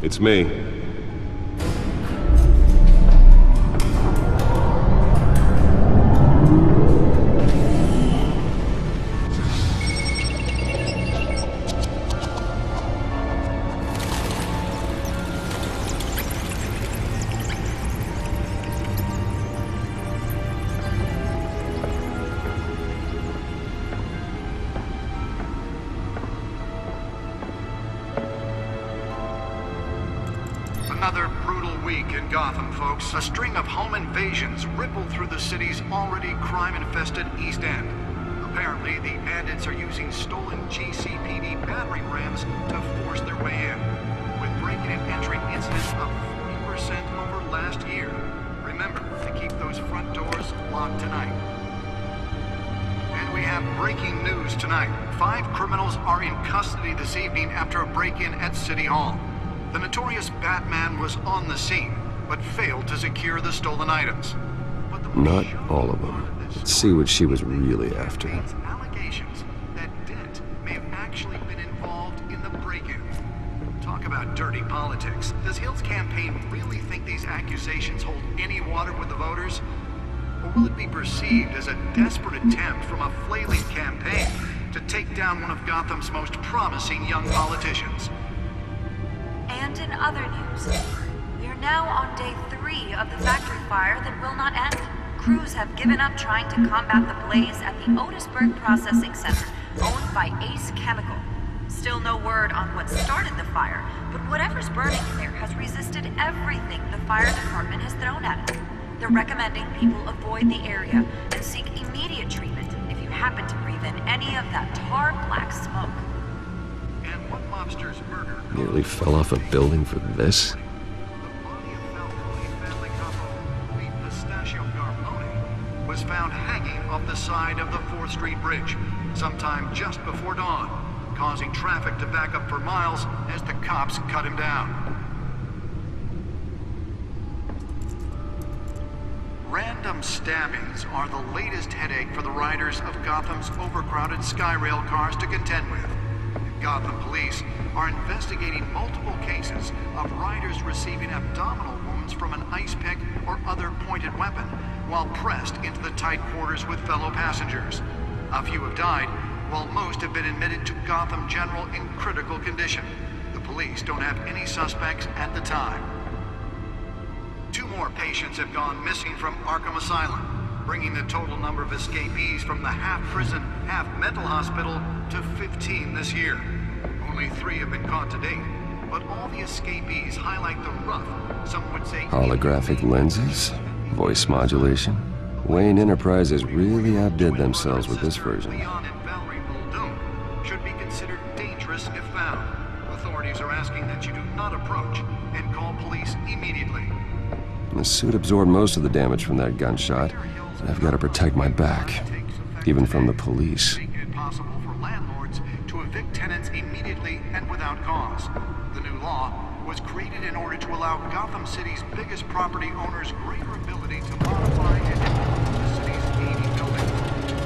It's me. Another brutal week in Gotham, folks. A string of home invasions rippled through the city's already crime-infested East End. Apparently, the bandits are using stolen GCPD battering rams to force their way in, with breaking and entering incidents of 40% over last year. Remember to keep those front doors locked tonight. And we have breaking news tonight. 5 criminals are in custody this evening after a break-in at City Hall. The notorious Batman was on the scene, but failed to secure the stolen items. Not all of them. Let's see what she was really after. Allegations that Dent may have actually been involved in the break-in. Talk about dirty politics. Does Hill's campaign really think these accusations hold any water with the voters? Or will it be perceived as a desperate attempt from a flailing campaign to take down one of Gotham's most promising young politicians? And in other news, we are now on day 3 of the factory fire that will not end. Crews have given up trying to combat the blaze at the Otisburg Processing Center, owned by Ace Chemical. Still no word on what started the fire, but whatever's burning in there has resisted everything the fire department has thrown at it. They're recommending people avoid the area and seek immediate treatment if you happen to breathe in any of that tar black smoke. And one mobster's murder Nearly fell off a building for this? the body of Falcone family couple, the Pistachio Garmone, was found hanging off the side of the 4th Street Bridge sometime just before dawn, causing traffic to back up for miles as the cops cut him down. Random stabbings are the latest headache for the riders of Gotham's overcrowded Skyrail cars to contend with. Gotham police are investigating multiple cases of riders receiving abdominal wounds from an ice pick or other pointed weapon while pressed into the tight quarters with fellow passengers. A few have died, while most have been admitted to Gotham General in critical condition. The police don't have any suspects at the time. 2 more patients have gone missing from Arkham Asylum, bringing the total number of escapees from the half-prison, half-mental hospital to 15 this year. Only 3 have been caught to date, but all the escapees highlight the rough, some would say... Holographic lenses? Voice modulation? Wayne Enterprises really outdid themselves with this version. Leon and Valerie Muldoon should be considered dangerous if found. Authorities are asking that you do not approach and call police immediately. The suit absorbed most of the damage from that gunshot. I've got to protect my back, even from the police. Making it possible for landlords to evict tenants immediately and without cause. The new law was created in order to allow Gotham City's biggest property owners greater ability to modify and improve the city's 80 buildings,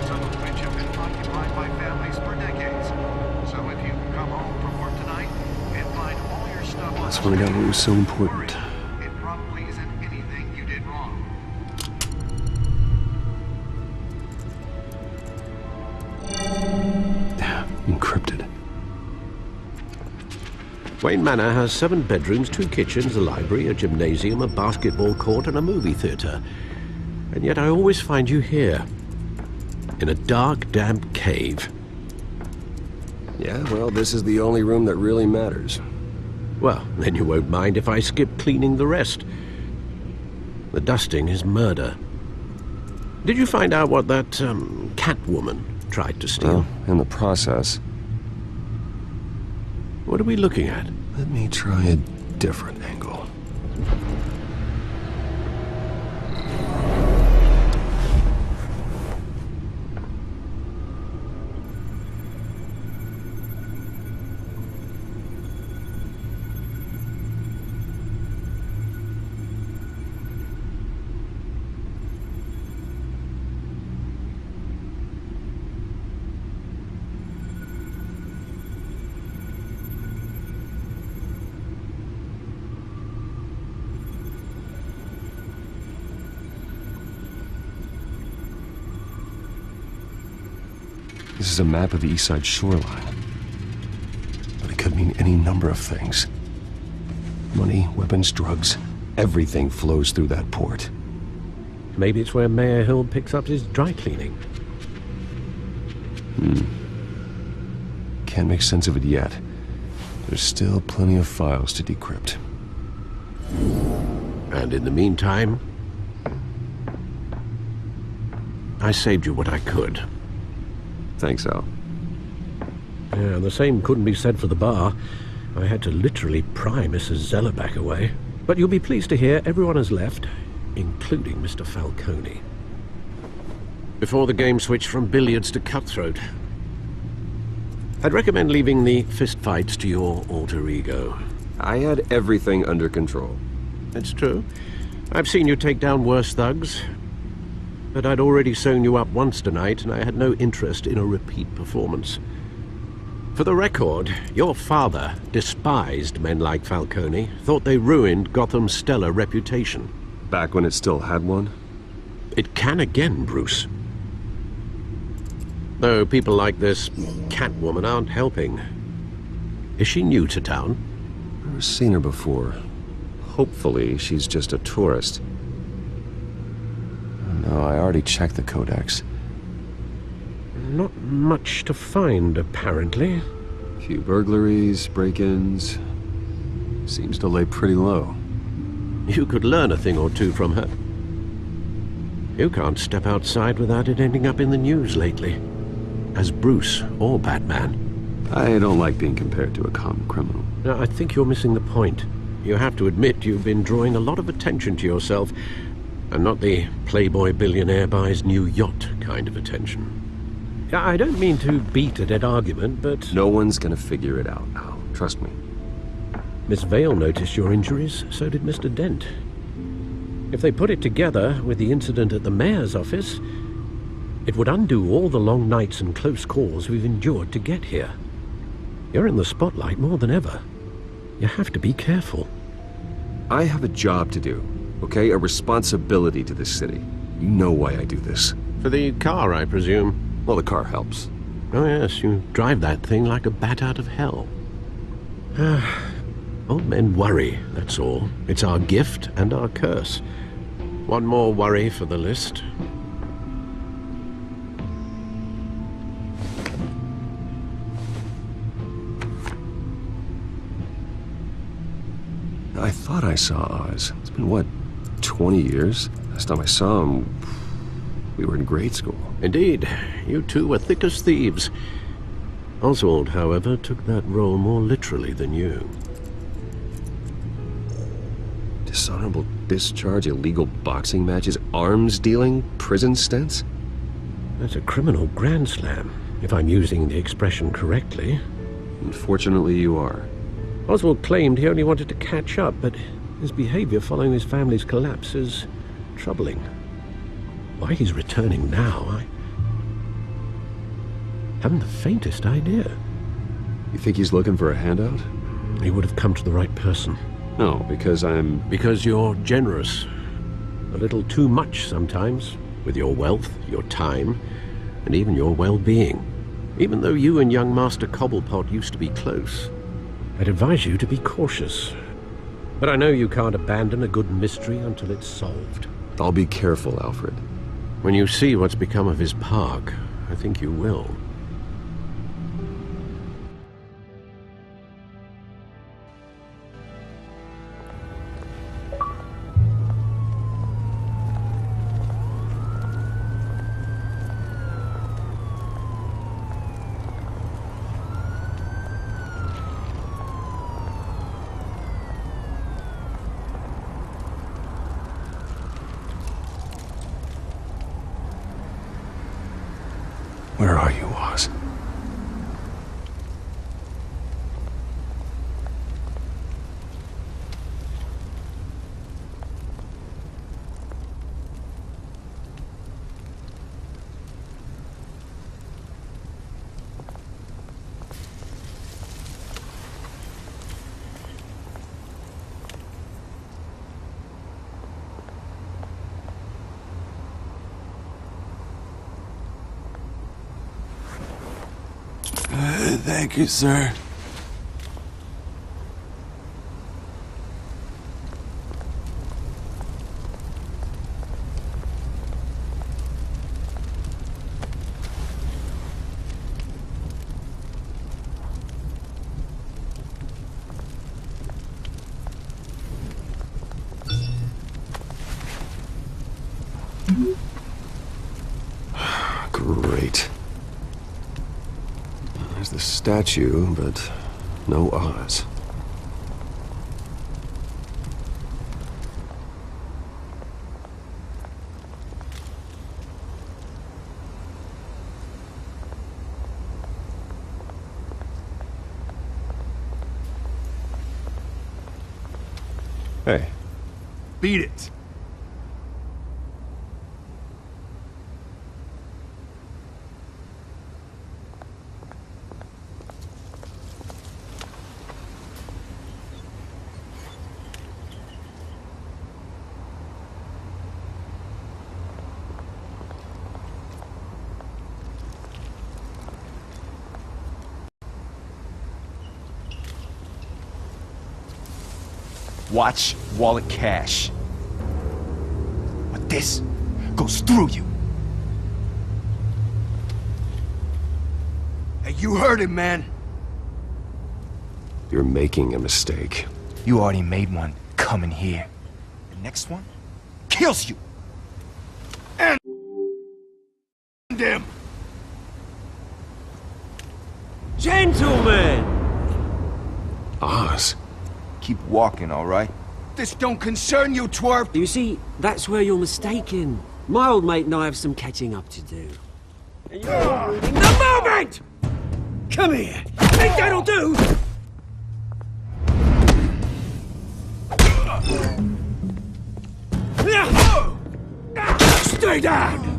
some of which have been occupied by families for decades. So if you come home from work tonight and find all your stuff... That's when I got what was so important. It probably isn't anything you did wrong. Encrypted. Wayne Manor has 7 bedrooms, 2 kitchens, a library, a gymnasium, a basketball court, and a movie theater. And yet I always find you here, in a dark, damp cave. Yeah, well, this is the only room that really matters. Well, then you won't mind if I skip cleaning the rest. The dusting is murder. Did you find out what that, Catwoman tried to steal? Well, in the process. What are we looking at? Let me try a different angle. This is a map of the east side shoreline. But it could mean any number of things. Money, weapons, drugs, everything flows through that port. Maybe it's where Mayor Hill picks up his dry cleaning. Can't make sense of it yet. There's still plenty of files to decrypt. And in the meantime, I saved you what I could. Thanks, Al. Yeah, the same couldn't be said for the bar. I had to literally pry Mrs. Zeller back away. But you'll be pleased to hear everyone has left, including Mr. Falcone. Before the game switched from billiards to cutthroat. I'd recommend leaving the fistfights to your alter ego. I had everything under control. It's true. I've seen you take down worse thugs. But I'd already sewn you up once tonight, and I had no interest in a repeat performance. For the record, your father despised men like Falcone, thought they ruined Gotham's stellar reputation. Back when it still had one? It can again, Bruce. Though people like this Catwoman aren't helping. Is she new to town? Never seen her before. Hopefully, she's just a tourist. No, I already checked the codex. Not much to find, apparently. Few burglaries, break-ins. Seems to lay pretty low. You could learn a thing or two from her. You can't step outside without it ending up in the news lately. As Bruce or Batman. I don't like being compared to a common criminal. Now, I think you're missing the point. You have to admit you've been drawing a lot of attention to yourself, and not the playboy billionaire buys new yacht kind of attention. I don't mean to beat a dead argument, but... No one's gonna figure it out, Al. Trust me. Miss Vale noticed your injuries, so did Mr. Dent. If they put it together with the incident at the mayor's office, it would undo all the long nights and close calls we've endured to get here. You're in the spotlight more than ever. You have to be careful. I have a job to do, okay? A responsibility to this city. You know why I do this. For the car, I presume. Well, the car helps. Oh yes, you drive that thing like a bat out of hell. Old men worry, that's all. It's our gift and our curse. One more worry for the list. I thought I saw Oz. It's been, what, 20 years? Last time I saw him, we were in grade school. Indeed, you two were thick as thieves. Oswald, however, took that role more literally than you. Dishonorable discharge, illegal boxing matches, arms dealing, prison stints? That's a criminal grand slam, if I'm using the expression correctly. Unfortunately, you are. Oswald claimed he only wanted to catch up, but his behavior following his family's collapse is troubling. Why he's returning now, I haven't the faintest idea. You think he's looking for a handout? He would have come to the right person. No, because Because you're generous. A little too much sometimes, with your wealth, your time, and even your well-being. Even though you and young Master Cobblepot used to be close. I'd advise you to be cautious. But I know you can't abandon a good mystery until it's solved. I'll be careful, Alfred. When you see what's become of his park, I think you will. Where are you, Oz? Thank you, sir. Great. There's the statue, but no Oz. Hey. Beat it. Watch wallet cash. But this goes through you. Hey, you heard it, man. You're making a mistake. You already made one coming here. The next one kills you. And him. Gentlemen! Oz? Keep walking, all right? This don't concern you, twerp! You see, that's where you're mistaken. My old mate and I have some catching up to do. And you're ruining the moment! Come here! Think that'll do? Stay down!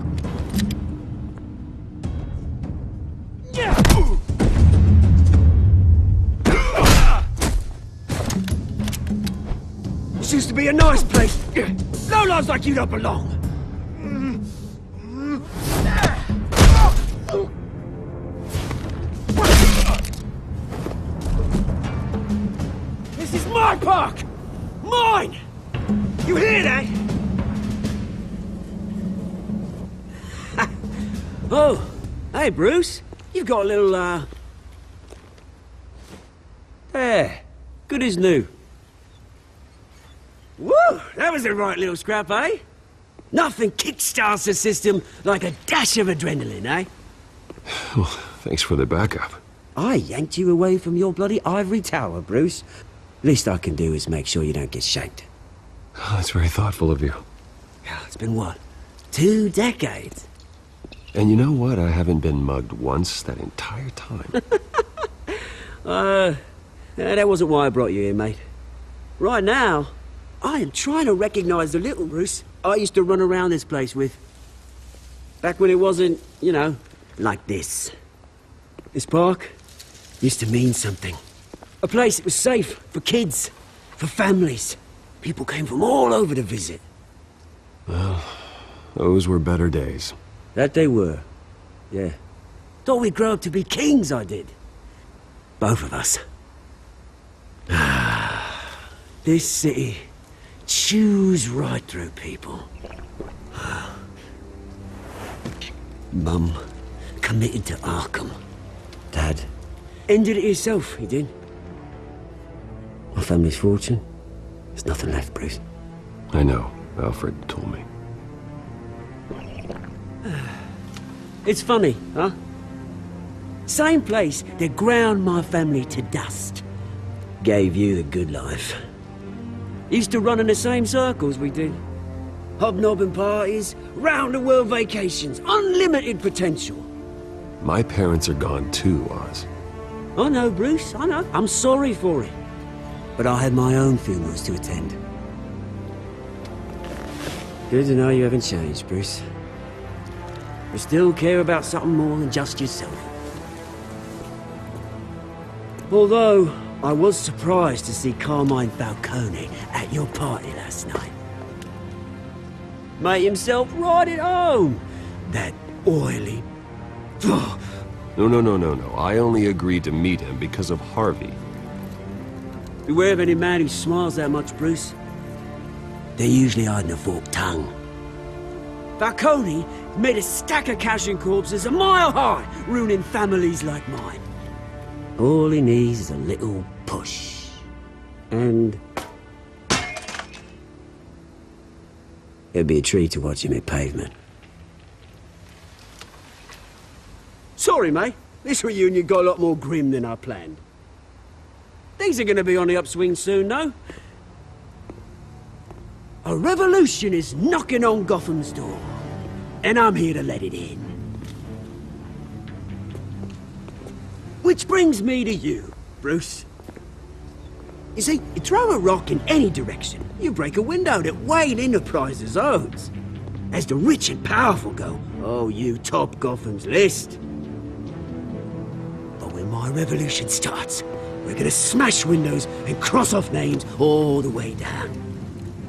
This used to be a nice place. Lowlifes like you don't belong. This is my park! Mine! You hear that? Oh, hey Bruce. You've got a little, There. Good as new. Woo! That was a right little scrap, eh? Nothing kickstarts the system like a dash of adrenaline, eh? Well, thanks for the backup. I yanked you away from your bloody ivory tower, Bruce. Least I can do is make sure you don't get shanked. Oh, that's very thoughtful of you. Yeah, it's been what? 2 decades? And you know what? I haven't been mugged once that entire time. That wasn't why I brought you here, mate. Right now, I am trying to recognize the little Bruce I used to run around this place with. Back when it wasn't, you know, like this. This park used to mean something. A place that was safe for kids, for families. People came from all over to visit. Well, those were better days. That they were. Yeah. Thought we'd grow up to be kings, I did. Both of us. This city chews right through people. Mum committed to Arkham. Dad ended it himself, he did. My family's fortune. There's nothing left, Bruce. I know. Alfred told me. It's funny, huh? Same place that ground my family to dust. Gave you the good life. Used to run in the same circles we did. Hobnobbing parties, round-the-world vacations, unlimited potential. My parents are gone too, Oz. I know, Bruce, I know. I'm sorry for it. But I had my own funerals to attend. Good to know you haven't changed, Bruce. You still care about something more than just yourself. Although, I was surprised to see Carmine Falcone at your party last night. Made himself right at home. That oily, No. I only agreed to meet him because of Harvey. Beware of any man who smiles that much, Bruce. They're usually hiding a forked tongue. Falcone made a stack of cash and corpses a mile high, ruining families like mine. All he needs is a little push. And... it'd be a treat to watch him hit pavement. Sorry, mate. This reunion got a lot more grim than I planned. Things are gonna be on the upswing soon, though. A revolution is knocking on Gotham's door. And I'm here to let it in. Which brings me to you, Bruce. You see, you throw a rock in any direction, you break a window that Wayne Enterprises owns. As the rich and powerful go, oh, you top Gotham's list. But when my revolution starts, we're gonna smash windows and cross off names all the way down.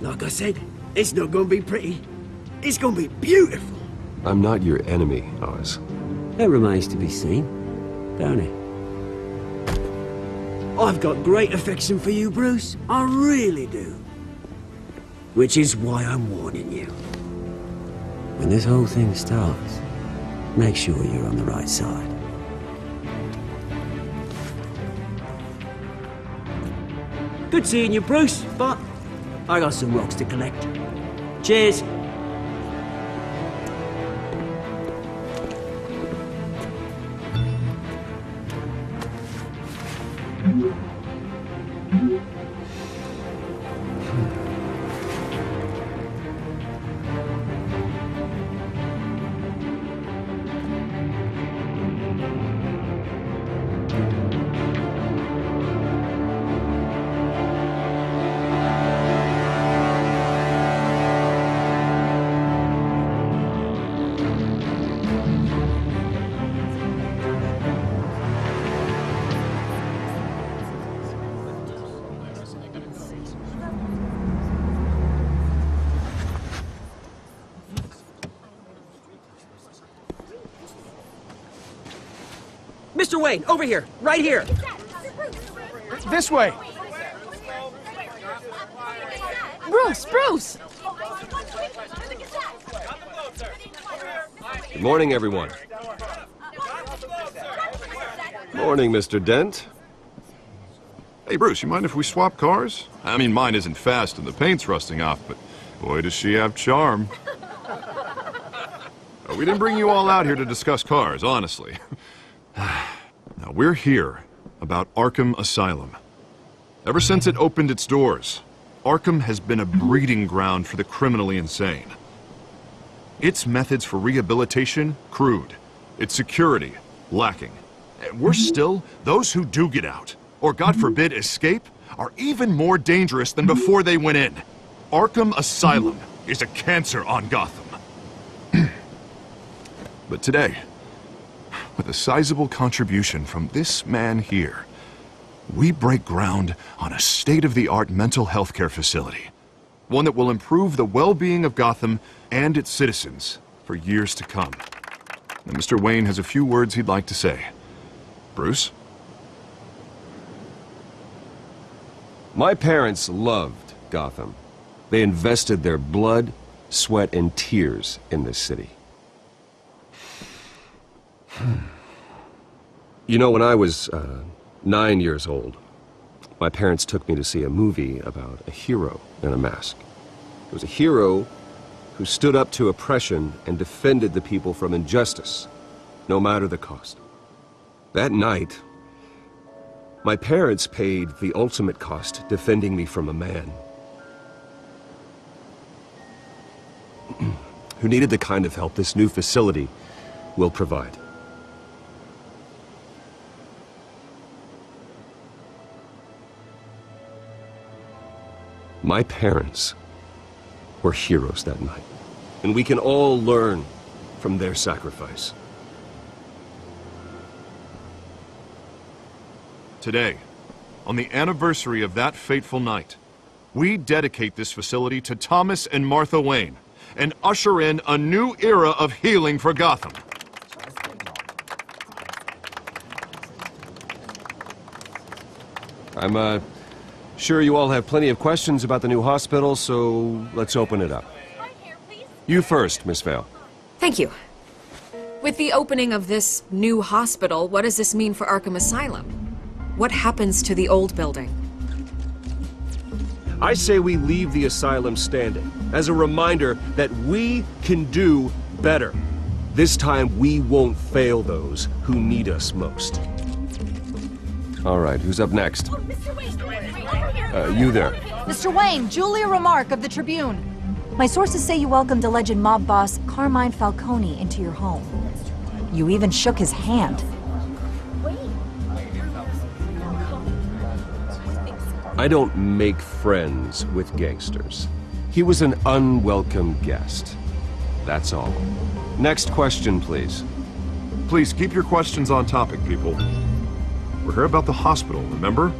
Like I said, it's not gonna be pretty. It's gonna be beautiful. I'm not your enemy, Oz. That remains to be seen, don't it? I've got great affection for you, Bruce. I really do. Which is why I'm warning you. When this whole thing starts, make sure you're on the right side. Good seeing you, Bruce, but I got some rocks to collect. Cheers. Mr. Wayne, over here, right here. This way. Bruce! Good morning, everyone. Morning, Mr. Dent. Hey, Bruce, you mind if we swap cars? I mean, mine isn't fast and the paint's rusting off, but boy, does she have charm. We didn't bring you all out here to discuss cars, honestly. Now, we're here about Arkham Asylum. Ever since it opened its doors, Arkham has been a breeding ground for the criminally insane. Its methods for rehabilitation, crude. Its security, lacking. And worse still, those who do get out, or God forbid escape, are even more dangerous than before they went in. Arkham Asylum is a cancer on Gotham. But today, with a sizable contribution from this man here, we break ground on a state-of-the-art mental health care facility. One that will improve the well-being of Gotham and its citizens for years to come. And Mr. Wayne has a few words he'd like to say. Bruce? My parents loved Gotham. They invested their blood, sweat, and tears in this city. You know, when I was 9 years old, my parents took me to see a movie about a hero in a mask. It was a hero who stood up to oppression and defended the people from injustice, no matter the cost. That night, my parents paid the ultimate cost defending me from a man who needed the kind of help this new facility will provide. My parents were heroes that night, and we can all learn from their sacrifice. Today, on the anniversary of that fateful night, we dedicate this facility to Thomas and Martha Wayne and usher in a new era of healing for Gotham. I'm, sure you all have plenty of questions about the new hospital, so let's open it up. You first, Miss Vale. Thank you. With the opening of this new hospital, what does this mean for Arkham Asylum? What happens to the old building? I say we leave the asylum standing, as a reminder that we can do better. This time, we won't fail those who need us most. All right, who's up next? You there. Mr. Wayne, Julia Remark of the Tribune. My sources say you welcomed alleged mob boss Carmine Falcone into your home. You even shook his hand. I don't make friends with gangsters. He was an unwelcome guest. That's all. Next question, please. Please keep your questions on topic, people. We're here about the hospital, remember?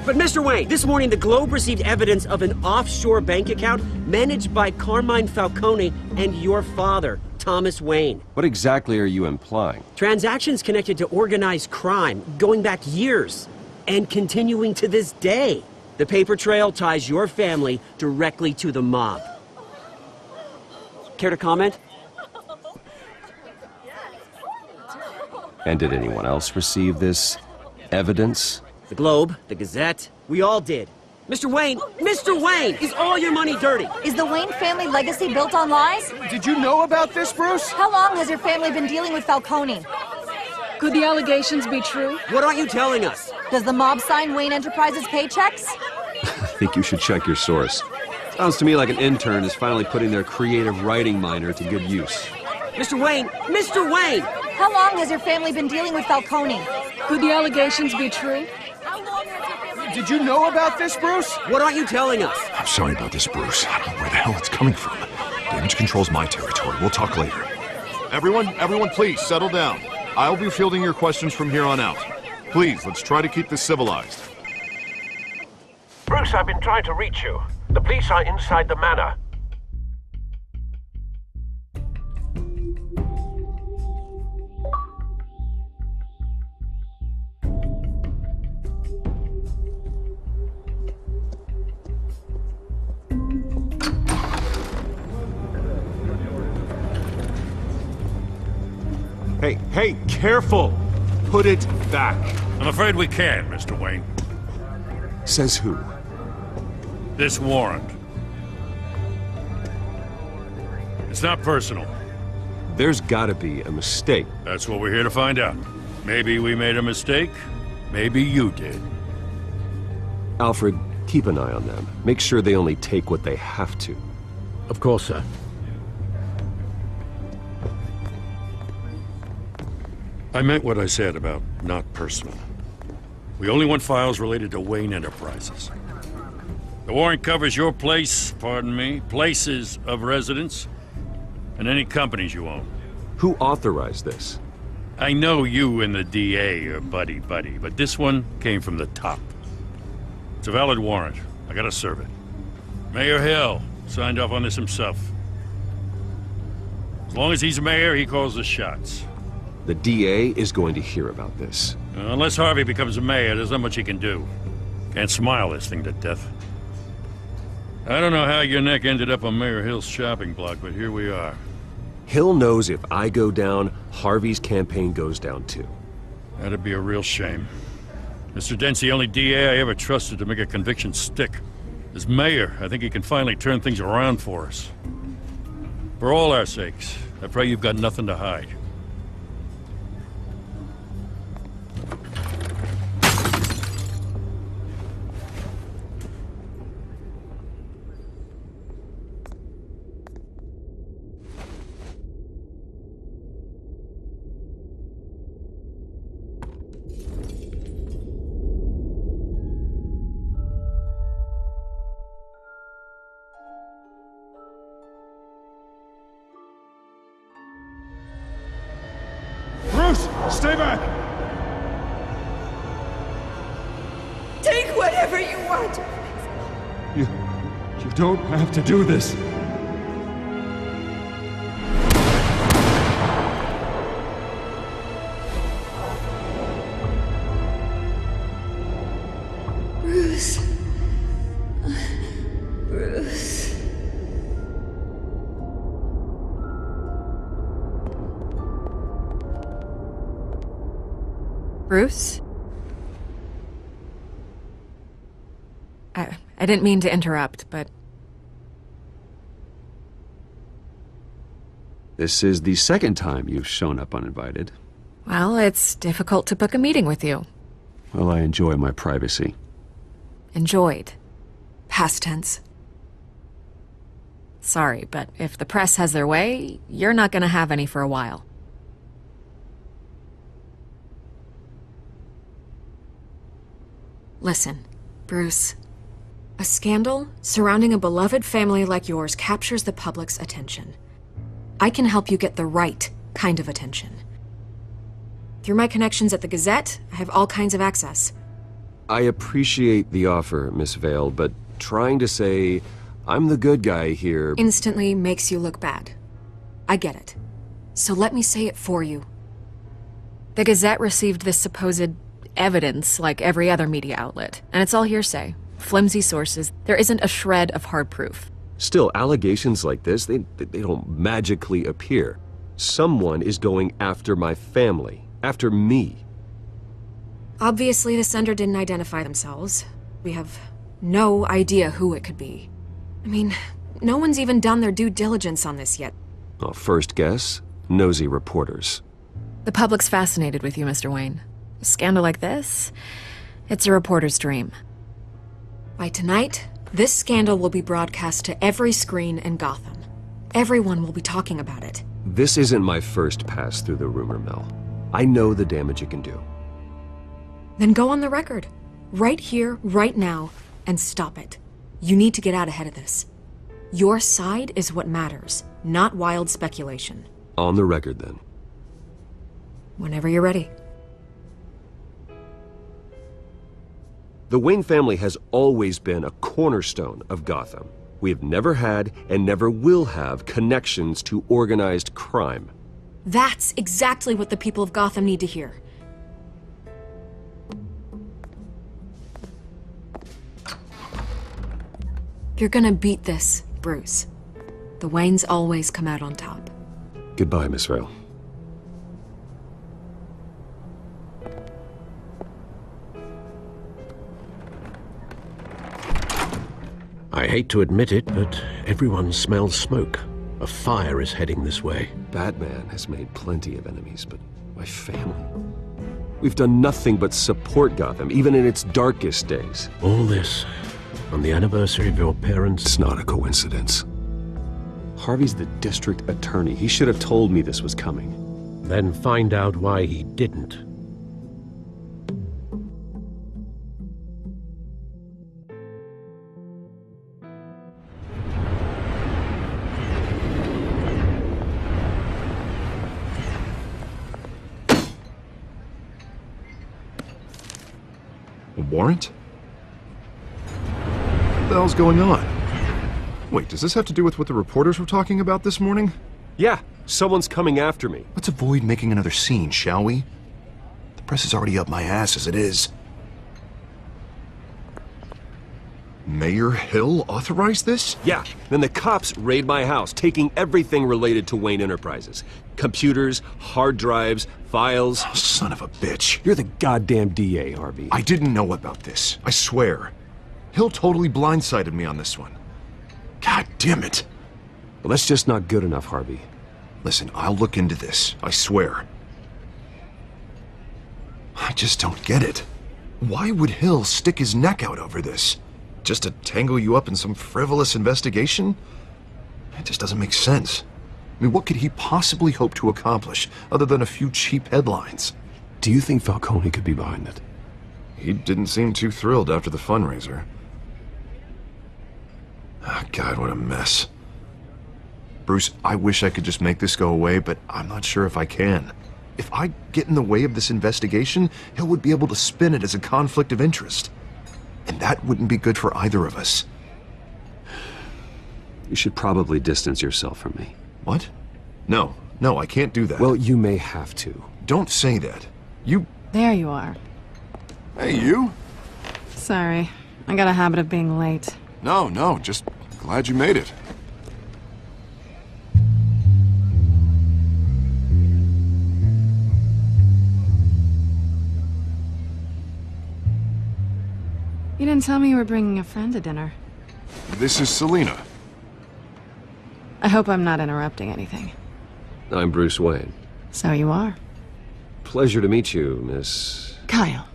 But Mr. Wayne, this morning the Globe received evidence of an offshore bank account managed by Carmine Falcone and your father, Thomas Wayne. What exactly are you implying? Transactions connected to organized crime going back years and continuing to this day. The paper trail ties your family directly to the mob. Care to comment? And did anyone else receive this evidence? The Globe, the Gazette, we all did. Mr. Wayne, is all your money dirty? Is the Wayne family legacy built on lies? Did you know about this, Bruce? How long has your family been dealing with Falcone? Could the allegations be true? What aren't you telling us? Does the mob sign Wayne Enterprises paychecks? I think you should check your source. Sounds to me like an intern is finally putting their creative writing minor to good use. Mr. Wayne! How long has your family been dealing with Falcone? Could the allegations be true? Did you know about this, Bruce? What aren't you telling us? I'm sorry about this, Bruce. I don't know where the hell it's coming from. Damage control's my territory. We'll talk later. Everyone, please, settle down. I'll be fielding your questions from here on out. Please, let's try to keep this civilized. Bruce, I've been trying to reach you. The police are inside the manor. Hey, careful! Put it back. I'm afraid we can, Mr. Wayne. Says who? This warrant. It's not personal. There's gotta be a mistake. That's what we're here to find out. Maybe we made a mistake. Maybe you did. Alfred, keep an eye on them. Make sure they only take what they have to. Of course, sir. I meant what I said about not personal. We only want files related to Wayne Enterprises. The warrant covers your place, pardon me, places of residence, and any companies you own. Who authorized this? I know you and the DA are buddy-buddy, but this one came from the top. It's a valid warrant. I gotta serve it. Mayor Hill signed off on this himself. As long as he's mayor, he calls the shots. The DA is going to hear about this. Unless Harvey becomes a mayor, there's not much he can do. Can't smile this thing to death. I don't know how your neck ended up on Mayor Hill's shopping block, but here we are. Hill knows if I go down, Harvey's campaign goes down too. That'd be a real shame. Mr. Dent's the only DA I ever trusted to make a conviction stick. As mayor, I think he can finally turn things around for us. For all our sakes, I pray you've got nothing to hide. Bruce, stay back! Take whatever you want! You don't have to do this. Bruce. Bruce. Bruce? I didn't mean to interrupt, but... This is the second time you've shown up uninvited. Well, it's difficult to book a meeting with you. Well, I enjoy my privacy. Enjoyed. Past tense. Sorry, but if the press has their way, you're not gonna have any for a while. Listen, Bruce. A scandal surrounding a beloved family like yours captures the public's attention. I can help you get the right kind of attention. Through my connections at the Gazette, I have all kinds of access. I appreciate the offer, Miss Vale, but trying to say I'm the good guy here... instantly makes you look bad. I get it. So let me say it for you. The Gazette received this supposed evidence like every other media outlet, and it's all hearsay. Flimsy sources. There isn't a shred of hard proof. Still, allegations like this, they don't magically appear. Someone is going after my family, after me. Obviously, the sender didn't identify themselves. We have no idea who it could be. I mean, no one's even done their due diligence on this yet. Well, first guess, nosy reporters. The public's fascinated with you, Mr. Wayne. A scandal like this, it's a reporter's dream. By tonight, this scandal will be broadcast to every screen in Gotham. Everyone will be talking about it. This isn't my first pass through the rumor mill. I know the damage it can do. Then go on the record. Right here, right now, and stop it. You need to get out ahead of this. Your side is what matters, not wild speculation. On the record, then. Whenever you're ready. The Wayne family has always been a cornerstone of Gotham. We have never had and never will have connections to organized crime. That's exactly what the people of Gotham need to hear. You're gonna beat this, Bruce. The Waynes always come out on top. Goodbye, Miss Vale. I hate to admit it, but everyone smells smoke. A fire is heading this way. Batman has made plenty of enemies, but my family... We've done nothing but support Gotham, even in its darkest days. All this on the anniversary of your parents... It's not a coincidence. Harvey's the district attorney. He should have told me this was coming. Then find out why he didn't. A warrant? What the hell's going on? Wait, does this have to do with what the reporters were talking about this morning? Yeah, someone's coming after me. Let's avoid making another scene, shall we? The press is already up my ass as it is. Mayor Hill authorized this? Yeah, then the cops raid my house, taking everything related to Wayne Enterprises. Computers, hard drives, files. Oh, son of a bitch. You're the goddamn DA, Harvey. I didn't know about this. I swear. Hill totally blindsided me on this one. God damn it. Well, that's just not good enough, Harvey. Listen, I'll look into this. I swear. I just don't get it. Why would Hill stick his neck out over this? Just to tangle you up in some frivolous investigation? It just doesn't make sense. I mean, what could he possibly hope to accomplish other than a few cheap headlines? Do you think Falcone could be behind it? He didn't seem too thrilled after the fundraiser. Oh, God, what a mess. Bruce, I wish I could just make this go away, but I'm not sure if I can. If I get in the way of this investigation, Hill would be able to spin it as a conflict of interest. And that wouldn't be good for either of us. You should probably distance yourself from me. What? No, I can't do that. Well, you may have to. Don't say that. You... There you are. Hey, you? Sorry. I got a habit of being late. No, just glad you made it. You didn't tell me you were bringing a friend to dinner. This is Selina. I hope I'm not interrupting anything. I'm Bruce Wayne. So you are. Pleasure to meet you, Miss... Kyle.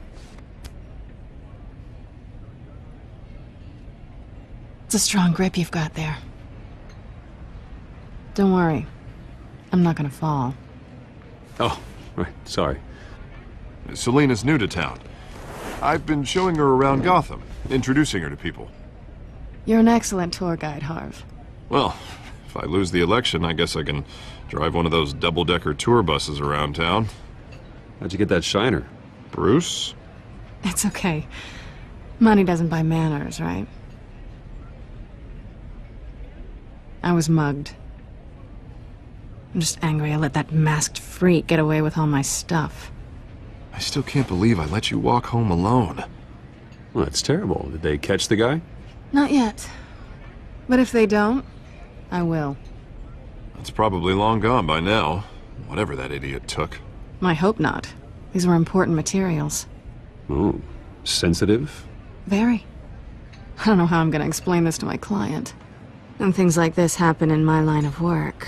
It's a strong grip you've got there. Don't worry. I'm not gonna fall. Oh, right, sorry. Selina's new to town. I've been showing her around Gotham, introducing her to people. You're an excellent tour guide, Harv. Well, if I lose the election, I guess I can drive one of those double-decker tour buses around town. How'd you get that shiner? Bruce? It's okay. Money doesn't buy manners, right? I was mugged. I'm just angry I let that masked freak get away with all my stuff. I still can't believe I let you walk home alone. Well, that's terrible. Did they catch the guy? Not yet. But if they don't, I will. It's probably long gone by now, whatever that idiot took. I hope not. These were important materials. Ooh, sensitive? Very. I don't know how I'm gonna explain this to my client. When things like this happen in my line of work,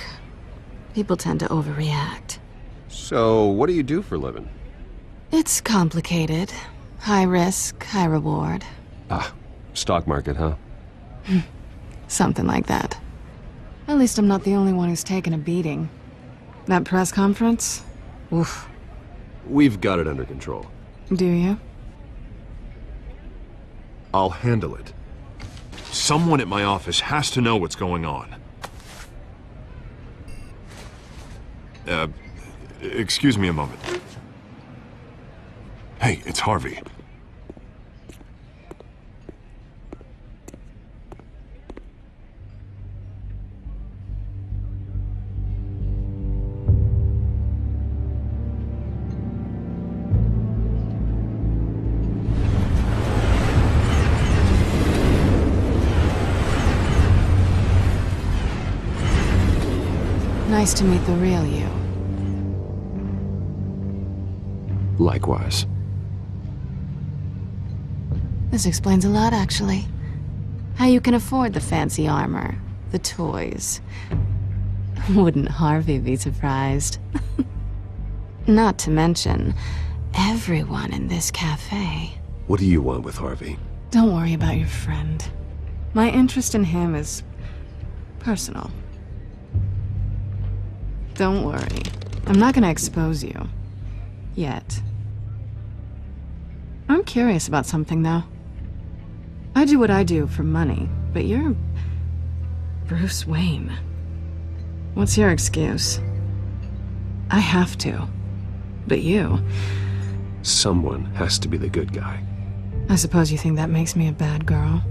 people tend to overreact. So, what do you do for a living? It's complicated. High risk, high reward. Ah, stock market, huh? Something like that. At least I'm not the only one who's taken a beating. That press conference? Oof. We've got it under control. Do you? I'll handle it. Someone at my office has to know what's going on. Excuse me a moment. Hey, it's Harvey. Nice to meet the real you. Likewise. This explains a lot, actually. How you can afford the fancy armor, the toys. Wouldn't Harvey be surprised? Not to mention, everyone in this cafe. What do you want with Harvey? Don't worry about your friend. My interest in him is personal. Don't worry. I'm not gonna expose you. Yet. I'm curious about something, though. I do what I do for money, but you're... Bruce Wayne. What's your excuse? I have to. But you... Someone has to be the good guy. I suppose you think that makes me a bad girl?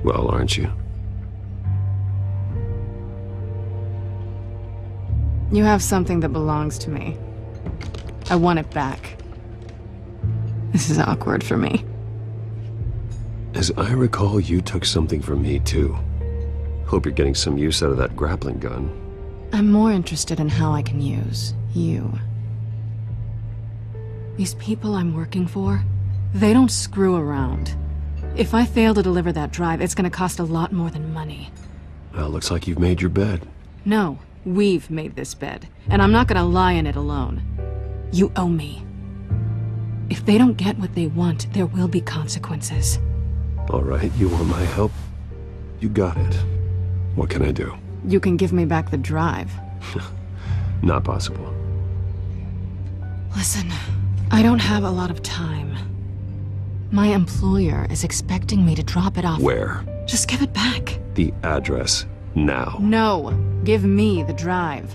Well, aren't you? You have something that belongs to me. I want it back. This is awkward for me. As I recall, you took something from me, too. Hope you're getting some use out of that grappling gun. I'm more interested in how I can use you. These people I'm working for, they don't screw around. If I fail to deliver that drive, it's gonna cost a lot more than money. Well, looks like you've made your bed. No, we've made this bed, and I'm not gonna lie in it alone. You owe me. If they don't get what they want, there will be consequences. All right, you want my help? You got it. What can I do? You can give me back the drive. Not possible. Listen, I don't have a lot of time. My employer is expecting me to drop it off. Where? Just give it back. The address, now. No, give me the drive.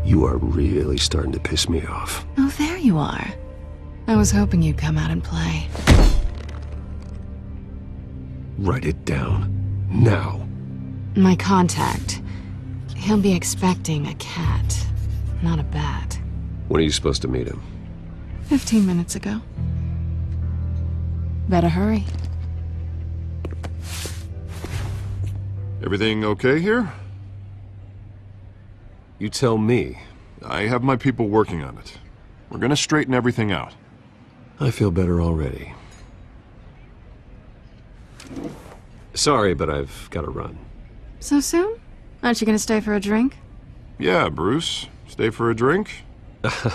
You are really starting to piss me off. Oh, there you are. I was hoping you'd come out and play. Write it down. Now. My contact. He'll be expecting a cat, not a bat. When are you supposed to meet him? 15 minutes ago. Better hurry. Everything okay here? You tell me. I have my people working on it. We're gonna straighten everything out. I feel better already. Sorry, but I've got to run. So soon? Aren't you gonna stay for a drink? Yeah, Bruce. Stay for a drink?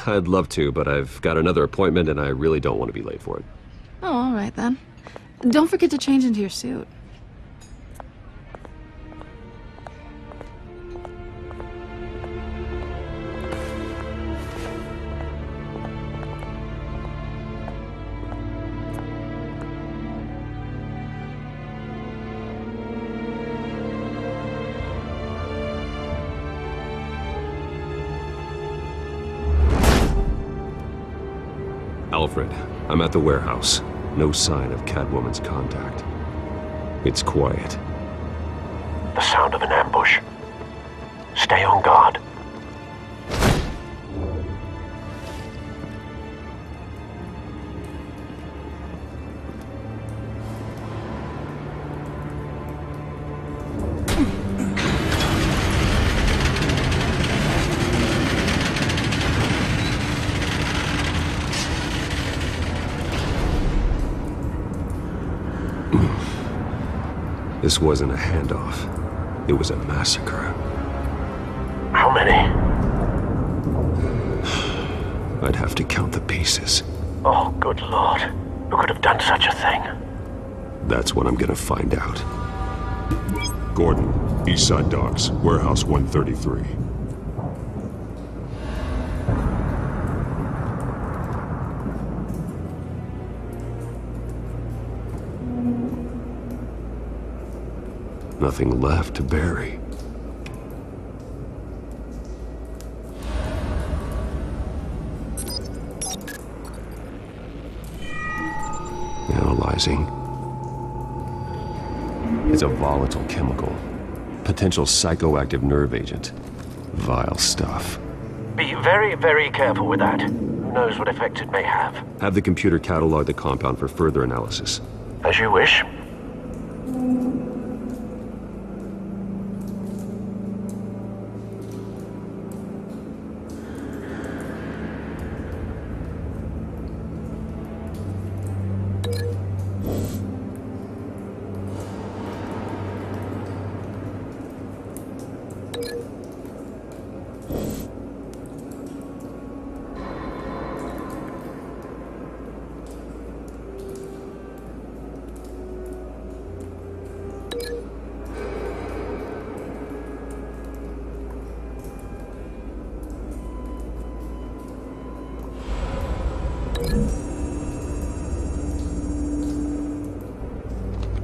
I'd love to, but I've got another appointment and I really don't want to be late for it. Oh, all right then. Don't forget to change into your suit. Alfred, I'm at the warehouse. No sign of Catwoman's contact. It's quiet. The sound of an ambush. Stay on guard. This wasn't a handoff. It was a massacre. How many? I'd have to count the pieces. Oh, good lord. Who could have done such a thing? That's what I'm gonna find out. Gordon, Eastside Docks, Warehouse 133. Nothing left to bury. Analyzing. It's a volatile chemical. Potential psychoactive nerve agent. Vile stuff. Be very, very careful with that. Who knows what effects it may have. Have the computer catalog the compound for further analysis. As you wish.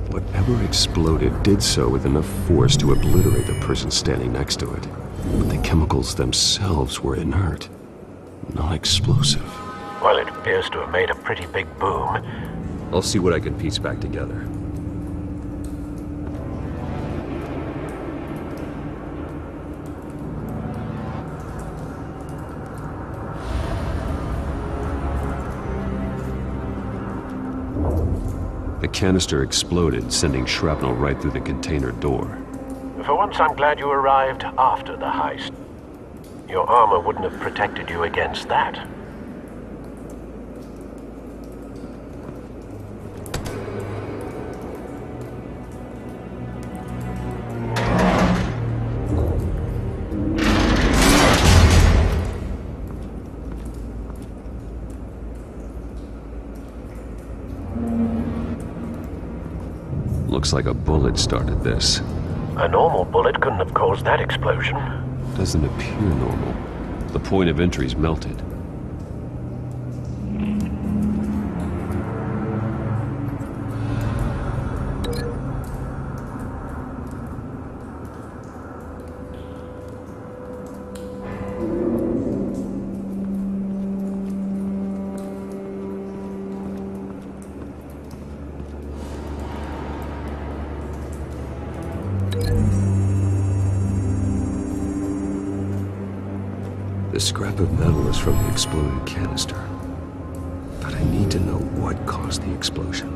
Whatever exploded did so with enough force to obliterate the person standing next to it. But the chemicals themselves were inert, not explosive. Well, it appears to have made a pretty big boom. I'll see what I can piece back together. The canister exploded, sending shrapnel right through the container door. For once, I'm glad you arrived after the heist. Your armor wouldn't have protected you against that. Looks like a bullet started this. A normal bullet couldn't have caused that explosion. Doesn't appear normal. The point of entry's melted. The scrap of metal is from the exploded canister. But I need to know what caused the explosion.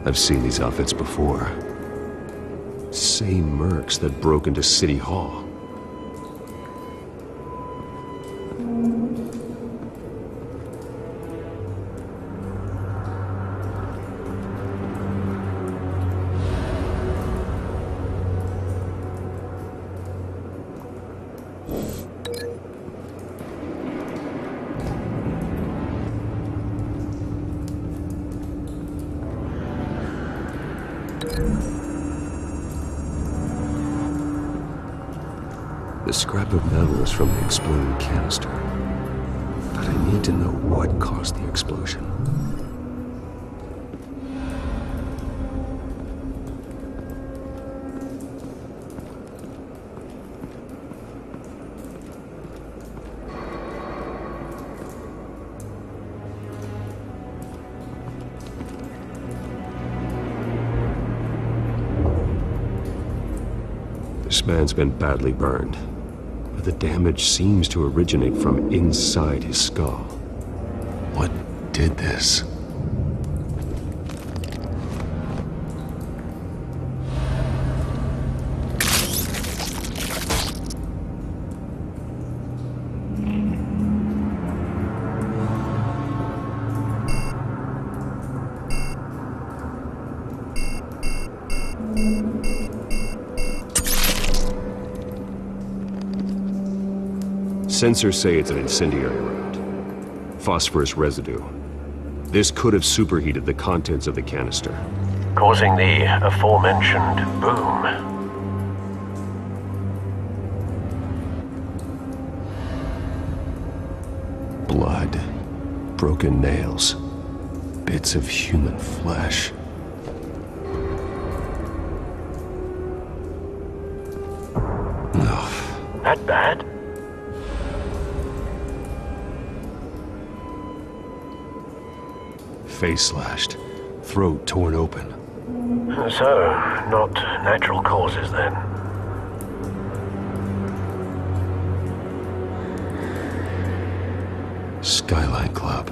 I've seen these outfits before. Same mercs that broke into City Hall. The scrap of metal is from the exploding canister. But I need to know what caused the explosion. This man's been badly burned. But the damage seems to originate from inside his skull. What did this? Sensors say it's an incendiary round. Phosphorus residue. This could have superheated the contents of the canister, causing the aforementioned boom. Blood, broken nails, bits of human flesh. Ugh. That bad? Face slashed, throat torn open. So, not natural causes then. Skyline Club.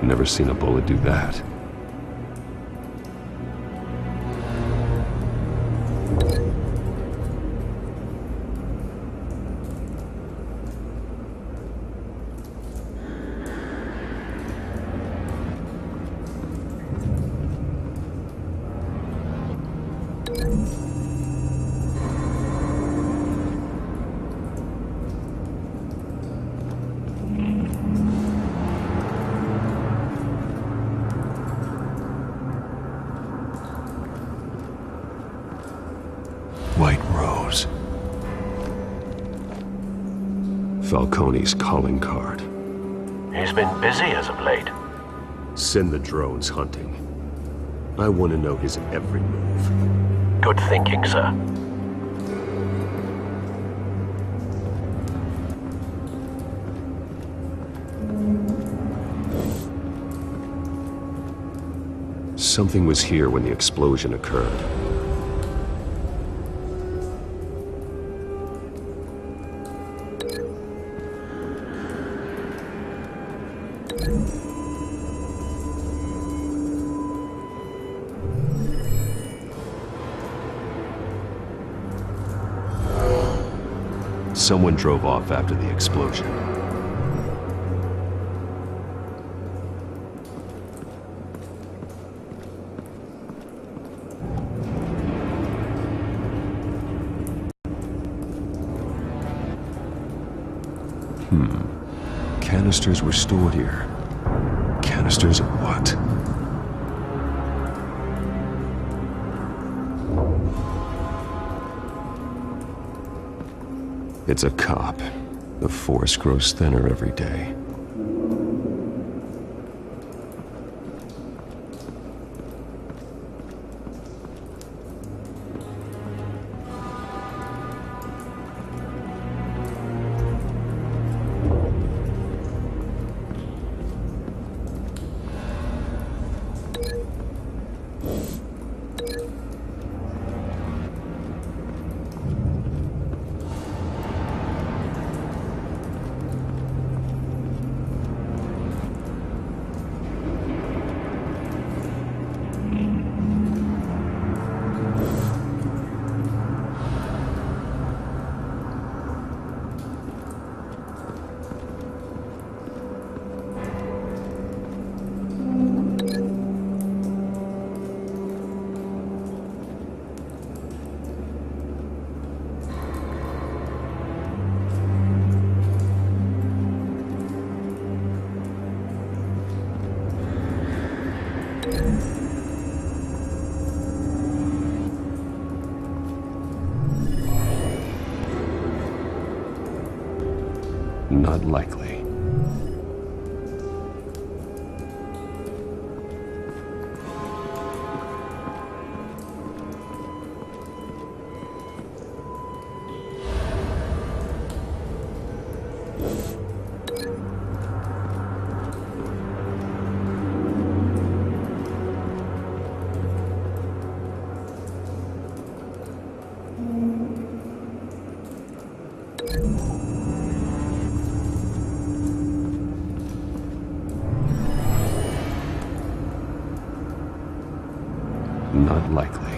Never seen a bullet do that. White Rose. Falcone's calling card. He's been busy as of late. Send the drones hunting. I want to know his every move. Good thinking, sir. Something was here when the explosion occurred. Someone drove off after the explosion. Canisters were stored here. Canisters of what? It's a cop. The force grows thinner every day. Not likely. Not likely.